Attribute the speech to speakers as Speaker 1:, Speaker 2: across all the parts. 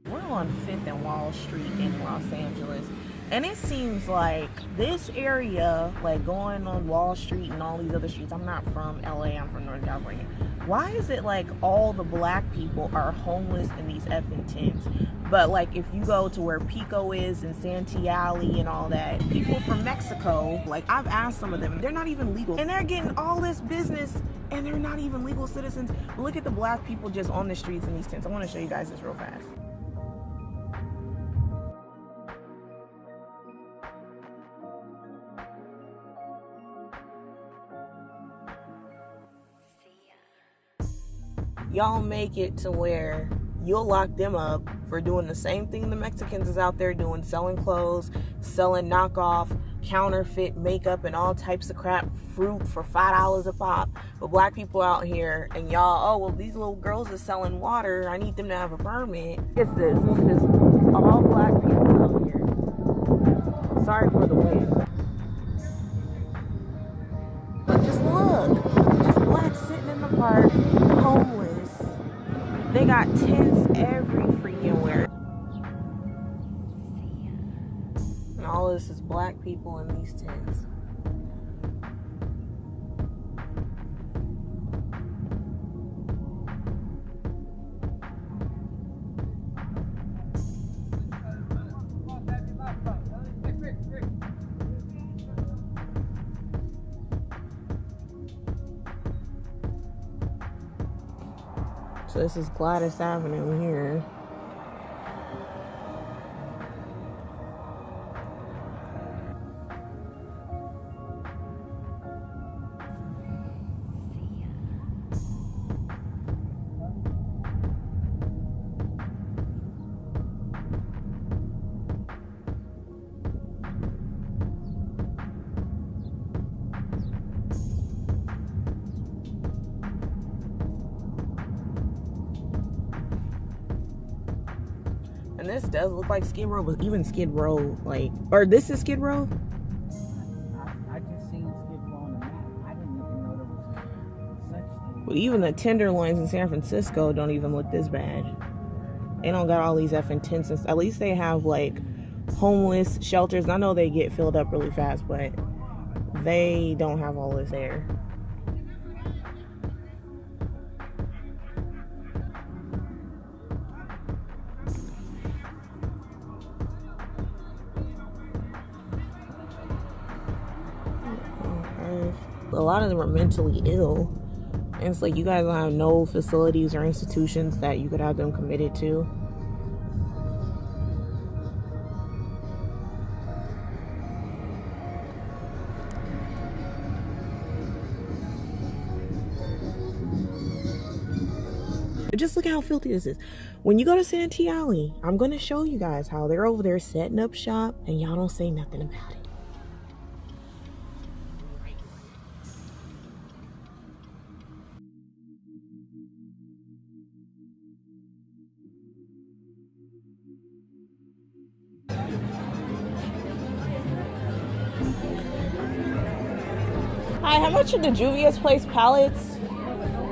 Speaker 1: We're on 5th and Wall Street in Los Angeles, and it seems like this area, like going on Wall Street and all these other streets, I'm not from LA, I'm from Northern California. Why is it like all the black people are homeless in these effing tents? But like if you go to where Pico is and Santee Alley and all that, people from Mexico, like I've asked some of them, they're not even legal. And they're getting all this business and they're not even legal citizens. Look at the black people just on the streets in these tents. I want to show you guys this real fast. Y'all make it to where you'll lock them up for doing the same thing the Mexicans is out there doing, selling clothes, selling knockoff, counterfeit makeup and all types of crap, fruit for $5 a pop. But black people out here and y'all, oh, well, these little girls are selling water. I need them to have a permit. It's this. It's just all black people out here. Sorry for the wind. But just look. Just black sitting in the park, homeless. They got tents every freaking where. And all this is black people in these tents. So this is Gladys Avenue here. And this does look like Skid Row, but even Skid Row, like, or this is Skid Row?
Speaker 2: I just seen Skid Row on the map. I didn't even know there was such thing.
Speaker 1: But even the Tenderloins in San Francisco don't even look this bad. They don't got all these effing tents. At least they have like homeless shelters. I know they get filled up really fast, but they don't have all this there. A lot of them are mentally ill, and it's like you guys don't have no facilities or institutions that you could have them committed to. Just look at how filthy this is. When you go to Santee Alley, I'm going to show you guys how they're over there setting up shop and y'all don't say nothing about it. Hi, how much are the Juvia's Place pallets?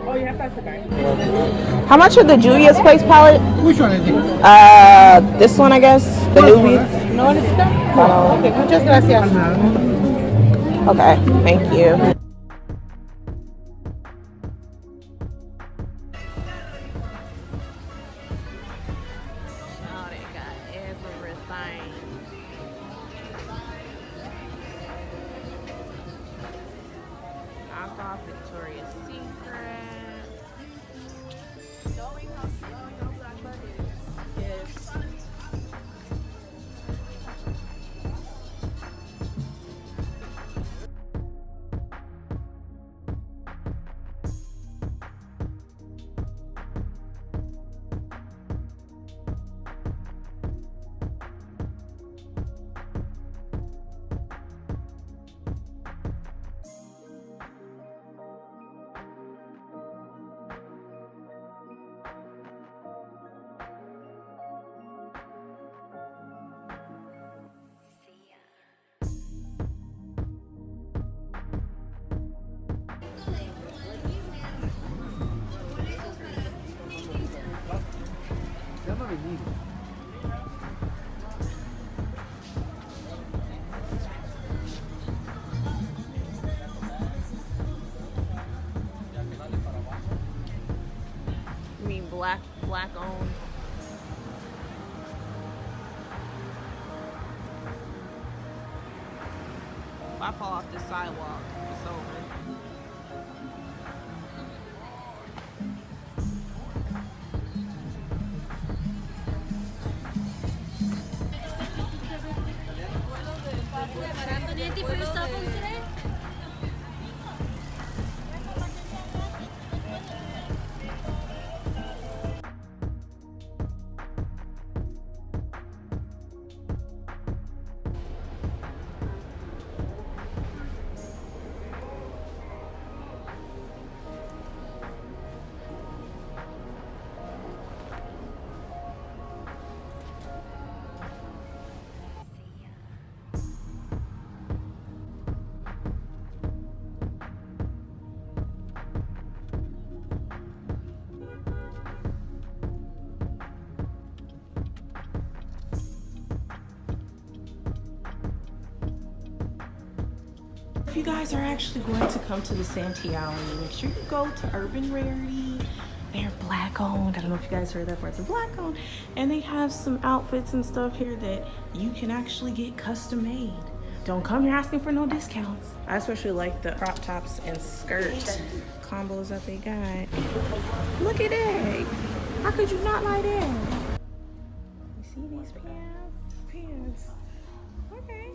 Speaker 2: Oh, yeah, that's the guy.
Speaker 1: How much are the Juvia's Place pallet?
Speaker 2: Which one is it?
Speaker 1: This one, I guess. The newbie.
Speaker 2: No, it's not. Okay, muchas gracias.
Speaker 1: Okay, thank you. Victoria's Secret. Showing how small your black butt is. Yes.
Speaker 2: really need it.
Speaker 1: You mean black owned? If I fall off this sidewalk, it's over.
Speaker 3: RAMP4NT for your cell phone today?
Speaker 1: If you guys are actually going to come to the Santee alley, make sure you go to Urban Rarity. They're black owned. I don't know if you guys heard that part. They're black owned. And they have some outfits and stuff here that you can actually get custom made. Don't come here asking for no discounts. I especially like the crop tops and skirt combos that they got. Look at that. How could you not like that? You see these pants? Okay.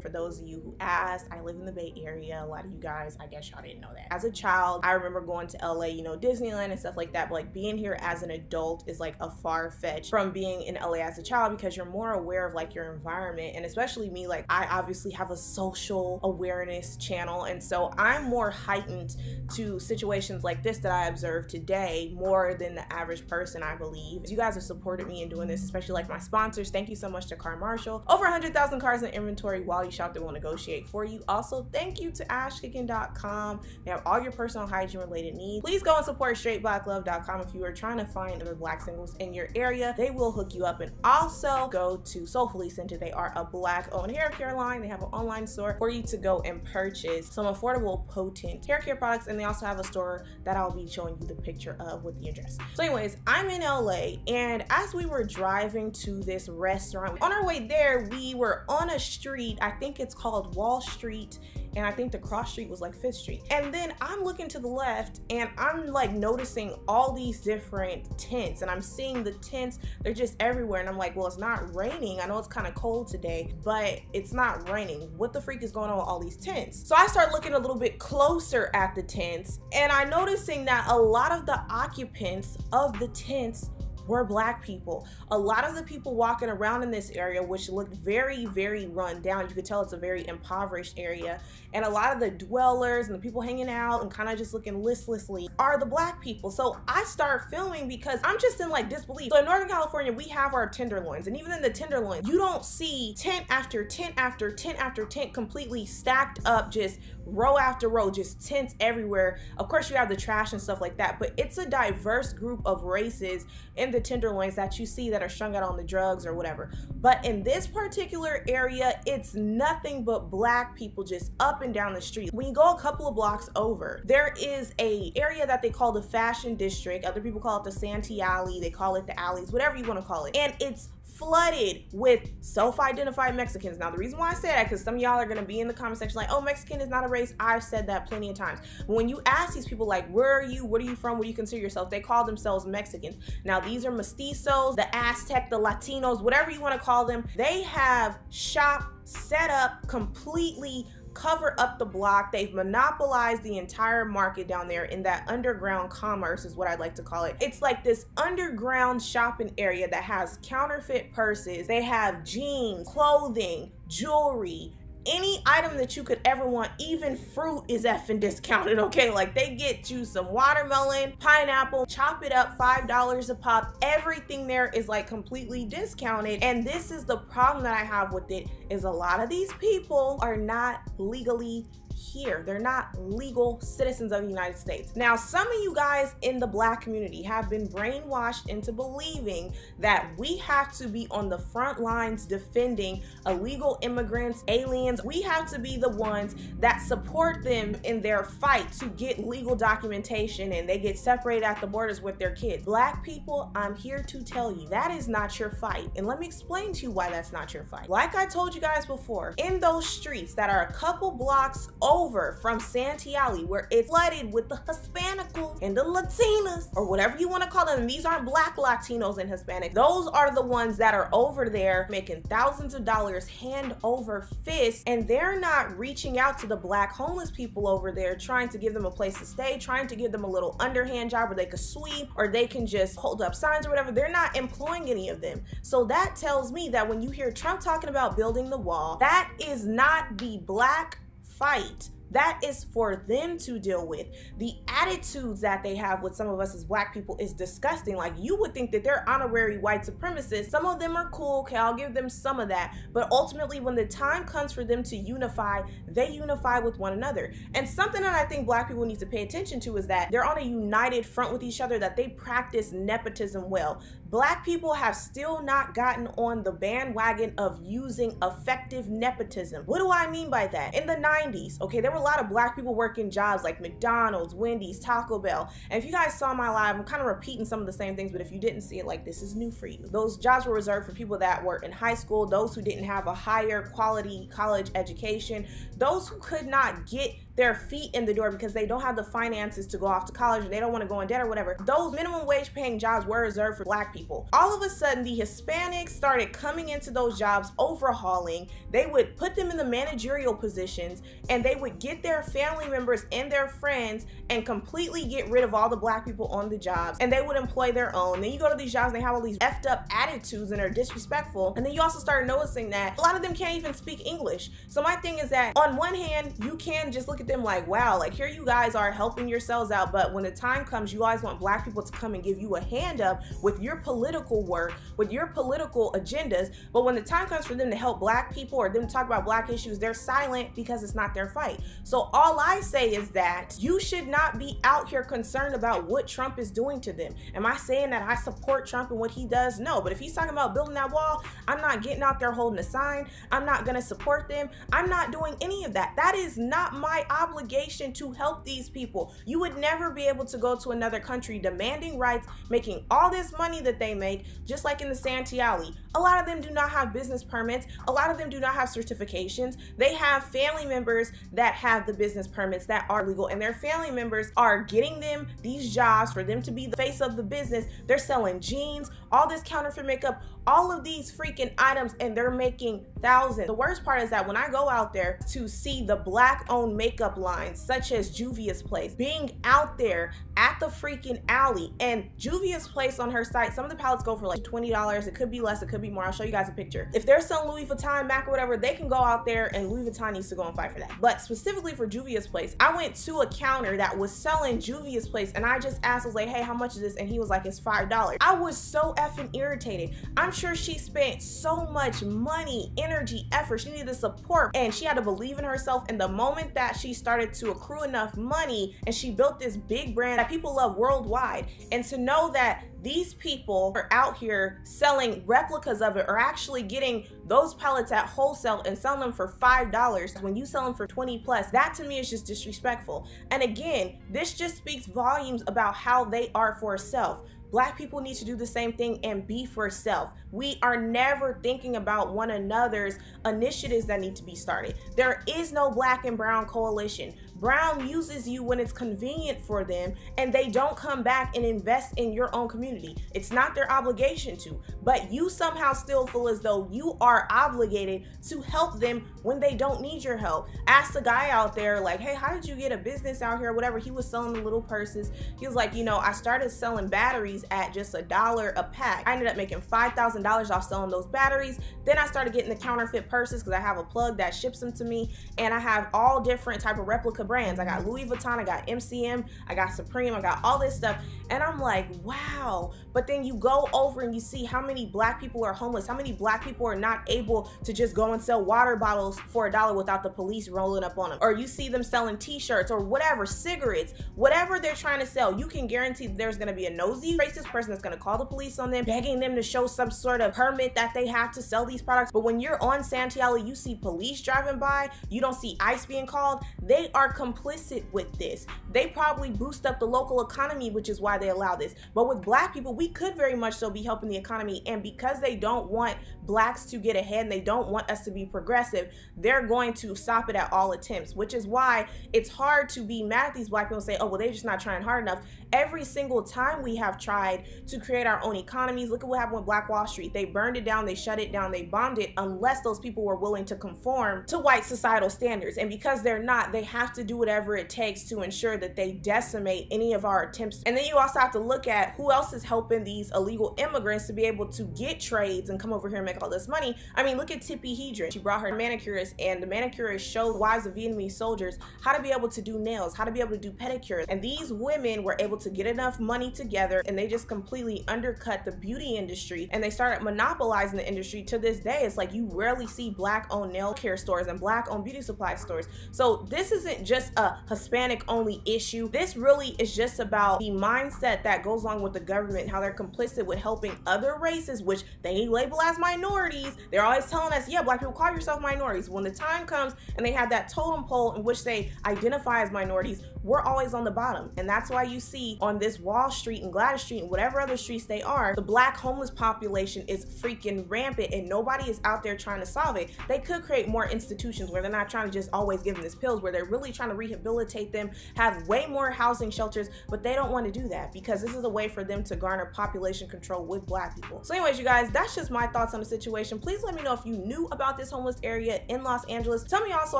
Speaker 1: For those of you who asked, I live in the Bay Area. A lot of you guys, I guess y'all didn't know that. As a child, I remember going to LA, you know, Disneyland and stuff like that, but like being here as an adult is like a far fetch from being in LA as a child, because you're more aware of like your environment. And especially me, like I obviously have a social awareness channel, and so I'm more heightened to situations like this that I observe today more than the average person, I believe. You guys have supported me in doing this, especially like my sponsors. Thank you so much to Car Marshall. Over 100,000 cars in inventory while you shop, they will negotiate for you. Also, thank you to HYGIENE.com. They have all your personal hygiene related needs. Please go and support StraightBlackLove.com if you are trying to find other black singles in your area. They will hook you up. And also go to Soulfully Scented. They are a black owned hair care line. They have an online store for you to go and purchase some affordable, potent hair care products. And they also have a store that I'll be showing you the picture of with the address. So anyways, I'm in LA, and as we were driving to this restaurant, on our way there, we were on a street, I think it's called Wall Street, and I think the cross street was like 5th Street. And then I'm looking to the left, and I'm like noticing all these different tents, and I'm seeing the tents, they're just everywhere. And I'm like, well, it's not raining. I know it's kind of cold today, but it's not raining. What the freak is going on with all these tents? So I start looking a little bit closer at the tents, and I'm noticing that a lot of the occupants of the tents were black people. A lot of the people walking around in this area, which looked very, very run down, you could tell it's a very impoverished area, and a lot of the dwellers and the people hanging out and kind of just looking listlessly are the black people. So I start filming because I'm just in like disbelief. So in Northern California, we have our tenderloins, and even in the tenderloins, you don't see tent after tent after tent after tent completely stacked up, just row after row, just tents everywhere. Of course, you have the trash and stuff like that, but it's a diverse group of races in the tenderloins that you see that are strung out on the drugs or whatever. But in this particular area, it's nothing but black people just up and down the street. When you go a couple of blocks over, there is a area that they call the Fashion District. Other people call it the Santee Alley. They call it the alleys, whatever you want to call it. And it's flooded with self-identified Mexicans. Now, the reason why I say that, because some of y'all are gonna be in the comment section like, oh, Mexican is not a race. I've said that plenty of times. But when you ask these people like, where are you? What are you from? What do you consider yourself? They call themselves Mexicans. Now, these are mestizos, the Aztec, the Latinos, whatever you want to call them. They have shop set up completely cover up the block. They've monopolized the entire market down there in that underground commerce is what I'd like to call it. It's like this underground shopping area that has counterfeit purses. They have jeans, clothing, jewelry, any item that you could ever want. Even fruit is effing discounted, okay? Like they get you some watermelon, pineapple, chop it up, $5 a pop. Everything there is like completely discounted. And this is the problem that I have with it, is a lot of these people are not legally here. They're not legal citizens of the United States. Now, some of you guys in the Black community have been brainwashed into believing that we have to be on the front lines defending illegal immigrants, aliens. We have to be the ones that support them in their fight to get legal documentation, and they get separated at the borders with their kids. Black people, I'm here to tell you that is not your fight. And let me explain to you why that's not your fight. Like I told you guys before, in those streets that are a couple blocks over from Santee where it's flooded with the Hispanicals and the Latinas, or whatever you want to call them, and these aren't Black Latinos and Hispanic, those are the ones that are over there making thousands of dollars hand over fist, and they're not reaching out to the Black homeless people over there trying to give them a place to stay, trying to give them a little underhand job where they could sweep or they can just hold up signs or whatever. They're not employing any of them. So that tells me that when you hear Trump talking about building the wall, that is not the Black fight. That is for them to deal with. The attitudes that they have with some of us as Black people is disgusting. Like, you would think that they're honorary white supremacists. Some of them are cool, okay, I'll give them some of that. But ultimately, when the time comes for them to unify, they unify with one another. And something that I think Black people need to pay attention to is that they're on a united front with each other, that they practice nepotism well. Black people have still not gotten on the bandwagon of using effective nepotism. What do I mean by that? In the 90s, okay, there were a lot of Black people working jobs like McDonald's, Wendy's, Taco Bell. And if you guys saw my live, I'm kind of repeating some of the same things, but if you didn't see it, like, this is new for you. Those jobs were reserved for people that were in high school, those who didn't have a higher quality college education, those who could not get their feet in the door because they don't have the finances to go off to college or they don't want to go in debt or whatever. Those minimum wage paying jobs were reserved for Black people. All of a sudden, the Hispanics started coming into those jobs, overhauling. They would put them in the managerial positions, and they would get their family members and their friends and completely get rid of all the Black people on the jobs, and they would employ their own. Then you go to these jobs and they have all these effed up attitudes and are disrespectful, and then you also start noticing that a lot of them can't even speak English. So my thing is that on one hand, you can just look at them like, wow, like, here you guys are helping yourselves out, but when the time comes, you always want Black people to come and give you a hand up with your political work, with your political agendas. But when the time comes for them to help Black people or them to talk about Black issues, they're silent because it's not their fight. So all I say is that you should not be out here concerned about what Trump is doing to them. Am I saying that I support Trump and what he does? No, but if he's talking about building that wall, I'm not getting out there holding a sign. I'm not gonna support them. I'm not doing any of that. That is not my obligation to help these people. You would never be able to go to another country demanding rights, making all this money that they make, just like in the Santee Alley. A lot of them do not have business permits. A lot of them do not have certifications. They have family members that have the business permits that are legal, and their family members are getting them these jobs for them to be the face of the business. They're selling jeans, all this counterfeit makeup, all of these freaking items, and they're making thousands. The worst part is that when I go out there to see the Black-owned makeup lines, such as Juvia's Place, being out there at the freaking alley, and Juvia's Place on her site, some of the palettes go for like $20. It could be less, it could be more. I'll show you guys a picture. If they're selling Louis Vuitton, MAC, or whatever, they can go out there, and Louis Vuitton needs to go and fight for that. But specifically for Juvia's Place, I went to a counter that was selling Juvia's Place, and I just asked, I was like, hey, how much is this? And he was like, it's $5. I was so effing irritated. I'm sure she spent so much money, energy, effort. She needed support, and she had to believe in herself. And the moment that she started to accrue enough money and she built this big brand that people love worldwide, and to know that these people are out here selling replicas of it, or actually getting those pellets at wholesale and selling them for $5 when you sell them for 20 plus, that to me is just disrespectful. And again, this just speaks volumes about how they are for self. Black people need to do the same thing and be for self. We are never thinking about one another's initiatives that need to be started. There is no Black and Brown coalition. Brown uses you when it's convenient for them, and they don't come back and invest in your own community. It's not their obligation to, but you somehow still feel as though you are obligated to help them when they don't need your help. Ask the guy out there, like, hey, how did you get a business out here? Whatever. He was selling the little purses. He was like, you know, I started selling batteries at just $1 a pack. I ended up making $5,000 off selling those batteries. Then I started getting the counterfeit purses because I have a plug that ships them to me, and I have all different type of replica brands. I got Louis Vuitton, I got MCM, I got Supreme, I got all this stuff. And I'm like, wow. But then you go over and you see how many black people are homeless, how many black people are not able to just go and sell water bottles for $1 without the police rolling up on them. Or you see them selling t-shirts or whatever, cigarettes, whatever they're trying to sell. You can guarantee there's gonna be a nosy, racist person that's gonna call the police on them, begging them to show some sort of permit that they have to sell these products. But when you're on Santee, you see police driving by, you don't see ICE being called. They are complicit with this. They probably boost up the local economy, which is why they allow this. But with black people, we could very much so be helping the economy. And because they don't want blacks to get ahead and they don't want us to be progressive, they're going to stop it at all attempts, which is why it's hard to be mad at these black people and say, oh, well, they're just not trying hard enough. Every single time we have tried to create our own economies, look at what happened with Black Wall Street. They burned it down, they shut it down, they bombed it, unless those people were willing to conform to white societal standards. And because they're not, they have to do whatever it takes to ensure that they decimate any of our attempts. And then you also have to look at who else is helping these illegal immigrants to be able to get trades and come over here and make all this money. I mean, look at Blck H0Mlessness. She brought her manicurist, and the manicurist showed wives of Vietnamese soldiers how to be able to do nails, how to be able to do pedicures. And these women were able to get enough money together, and they just completely undercut the beauty industry, and they started monopolizing the industry. To this day, it's like you rarely see black-owned nail care stores and black-owned beauty supply stores. So this isn't just a Hispanic-only issue. This really is just about the mindset that goes along with the government, how they're complicit with helping other races, which they label as minorities. They're always telling us, yeah, black people, call yourself minorities. When the time comes and they have that totem pole in which they identify as minorities, we're always on the bottom. And that's why you see on this Wall Street and Gladys Street and whatever other streets they are, the black homeless population is freaking rampant, and nobody is out there trying to solve it. They could create more institutions where they're not trying to just always give them these pills, where they're really trying to rehabilitate them, have way more housing shelters, but they don't want to do that because this is a way for them to garner population control with black people. So anyways, you guys, that's just my thoughts on the situation. Please let me know if you knew about this homeless area in Los Angeles. Tell me also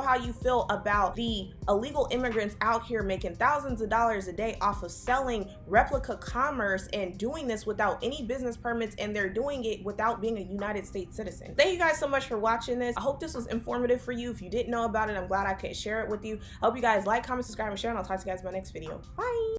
Speaker 1: how you feel about the illegal immigrants out here making thousands of dollars a day off of selling replica commerce and doing this without any business permits, and they're doing it without being a United States citizen. Thank you guys so much for watching this. I hope this was informative for you. If you didn't know about it, I'm glad I could share it with you. I hope you guys like, comment, subscribe, and share, and I'll talk to you guys in my next video. Bye.